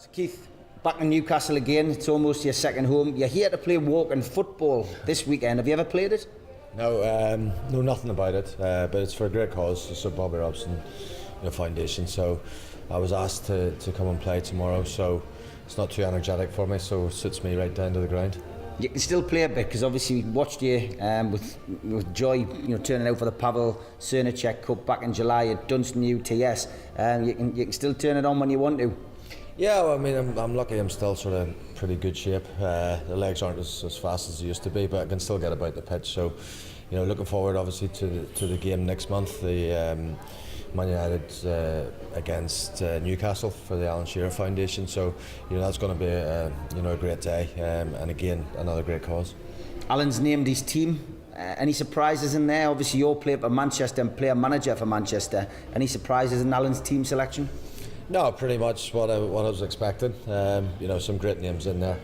So Keith, back in Newcastle again. It's almost your second home. You're here to play walking football this weekend. Have you ever played it? No, know nothing about it, but it's for a great cause, the Sir Bobby Robson Foundation. So I was asked to come and play tomorrow, so it's not too energetic for me, so it suits me right down to the ground. You can still play a bit, because obviously we watched you with joy, turning out for the Pavel Cernicek Cup back in July at Dunstan UTS. You can still turn it on when you want to. Yeah, well, I mean, I'm lucky. I'm still sort of in pretty good shape. The legs aren't as fast as they used to be, but I can still get about the pitch. So, looking forward obviously to the game next month, the Man United against Newcastle for the Alan Shearer Foundation. So, that's going to be a great day, and again another great cause. Alan's named his team. Any surprises in there? Obviously, you're playing for Manchester and player manager for Manchester. Any surprises in Alan's team selection? No, pretty much what I was expecting. Some great names in there.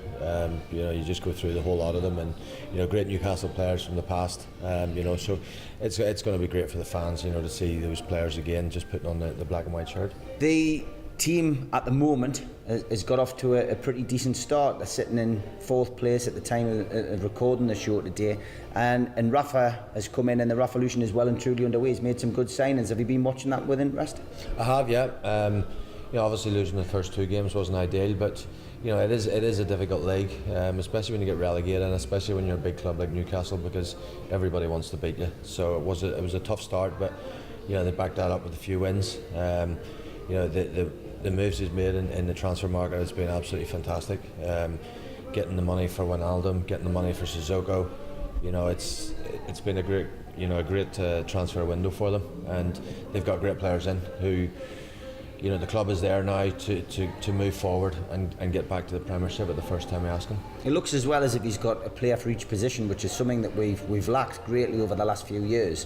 You just go through the whole lot of them, and great Newcastle players from the past. So it's going to be great for the fans, to see those players again, just putting on the black and white shirt. The team at the moment has got off to a pretty decent start. They're sitting in 4th place at the time of recording the show today, and Rafa has come in, and the Revolution is well and truly underway. He's made some good signings. Have you been watching that with interest? I have, yeah. Obviously losing the first 2 games wasn't ideal, but it is a difficult league, especially when you get relegated, and especially when you're a big club like Newcastle, because everybody wants to beat you. So it was a tough start, but they backed that up with a few wins. The moves he's made in the transfer market has been absolutely fantastic. Getting the money for Wijnaldum, getting the money for Sissoko, it's been a great transfer window for them, and they've got great players in who. The club is there now to move forward and get back to the Premiership at the first time we ask him. It looks as well as if he's got a player for each position, which is something that we've lacked greatly over the last few years.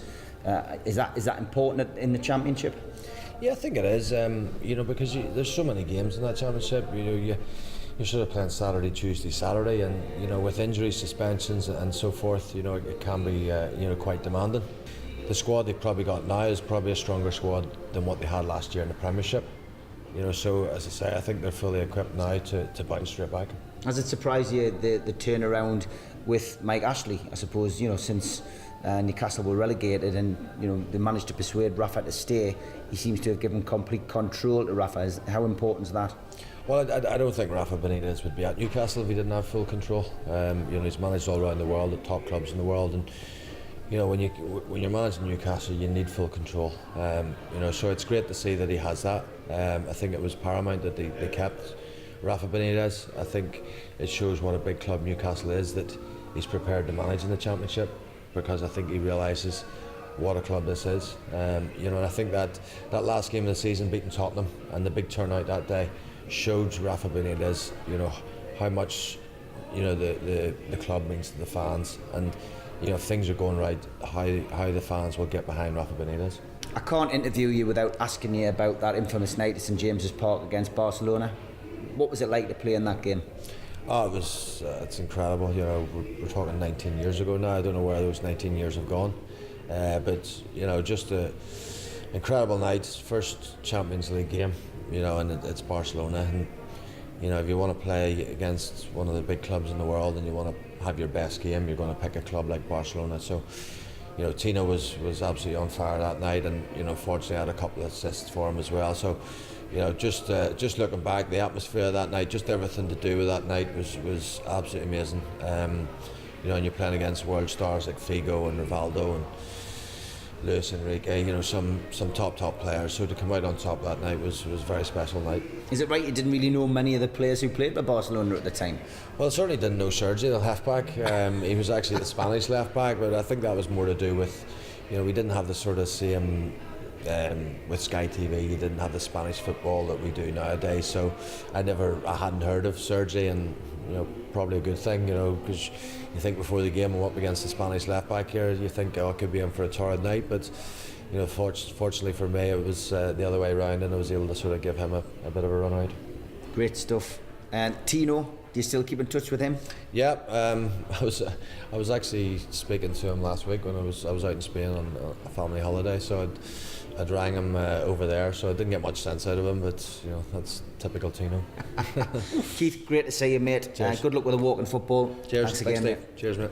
Is that important in the Championship? Yeah, I think it is. Because there's so many games in that Championship. You're sort of playing Saturday, Tuesday, Saturday, and with injuries, suspensions, and so forth, it can be quite demanding. The squad they've probably got now is probably a stronger squad than what they had last year in the Premiership. So as I say, I think they're fully equipped now to bounce straight back. Has it surprised you the turnaround with Mike Ashley? I suppose since Newcastle were relegated and they managed to persuade Rafa to stay, he seems to have given complete control to Rafa. How important is that? Well, I don't think Rafa Benitez would be at Newcastle if he didn't have full control. He's managed all around the world, the top clubs in the world, and when you're managing Newcastle, you need full control. So it's great to see that he has that. I think it was paramount that they kept Rafa Benitez. I think it shows what a big club Newcastle is, that he's prepared to manage in the Championship, because I think he realises what a club this is. And I think that last game of the season, beating Tottenham, and the big turnout that day showed Rafa Benitez, how much the club means to the fans, and if things are going right, how the fans will get behind Rafa Benitez. I can't interview you without asking you about that infamous night at St James's Park against Barcelona. What was it like to play in that game? Oh, it's incredible. We're talking 19 years ago now. I don't know where those 19 years have gone, but just an incredible night. First Champions League game, and it's Barcelona, and if you want to play against one of the big clubs in the world and you want to have your best game, you're going to pick a club like Barcelona. So, Tino was absolutely on fire that night, and fortunately I had a couple of assists for him as well. So, just looking back, the atmosphere of that night, just everything to do with that night was absolutely amazing. And you're playing against world stars like Figo and Rivaldo and Luis Enrique, some top players. So to come out on top that night was a very special night. Is it right you didn't really know many of the players who played for Barcelona at the time? Well, I certainly didn't know Sergi, the left back. He was actually the Spanish left back, but I think that was more to do with, we didn't have the sort of same, with Sky TV, you didn't have the Spanish football that we do nowadays. So I hadn't heard of Sergi, and probably a good thing, because you think before the game I'm up against the Spanish left back here, you think, it could be in for a torrid night, but fortunately for me it was the other way around, and I was able to sort of give him a bit of a run out. Great stuff. And Tino, Do you still keep in touch with him? Yeah, I was actually speaking to him last week when I was out in Spain on a family holiday. So I'd rang him over there. So I didn't get much sense out of him, but that's typical Tino. Keith, great to see you, mate. Cheers. Good luck with the walk in football. Cheers. Thanks again, Thanks, mate. Steve. Cheers, mate.